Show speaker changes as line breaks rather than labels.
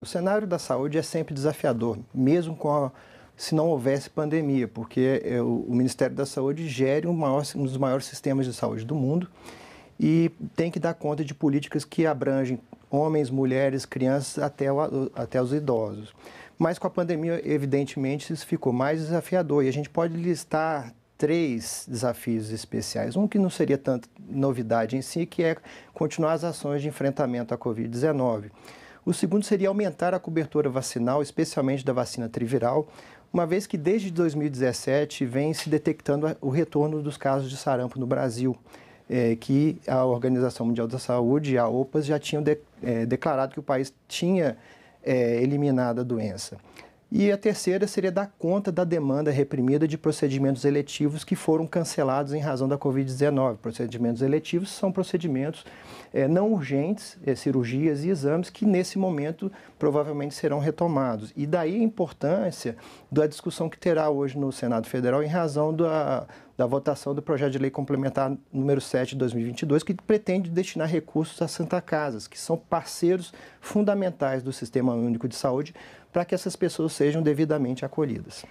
O cenário da saúde é sempre desafiador, mesmo se não houvesse pandemia, porque o Ministério da Saúde gere um dos maiores sistemas de saúde do mundo e tem que dar conta de políticas que abrangem homens, mulheres, crianças até os idosos. Mas com a pandemia, evidentemente, isso ficou mais desafiador e a gente pode listar três desafios especiais. Um que não seria tanto novidade em si, que é continuar as ações de enfrentamento à Covid-19. O segundo seria aumentar a cobertura vacinal, especialmente da vacina triviral, uma vez que desde 2017 vem se detectando o retorno dos casos de sarampo no Brasil, que a Organização Mundial da Saúde e a OPAS já tinham declarado que o país tinha eliminado a doença. E a terceira seria dar conta da demanda reprimida de procedimentos eletivos que foram cancelados em razão da Covid-19. Procedimentos eletivos são procedimentos não urgentes, cirurgias e exames que nesse momento provavelmente serão retomados. E daí a importância da discussão que terá hoje no Senado Federal em razão da votação do projeto de lei complementar número 7 de 2022, que pretende destinar recursos às Santa Casas, que são parceiros fundamentais do Sistema Único de Saúde, para que essas pessoas sejam devidamente acolhidas.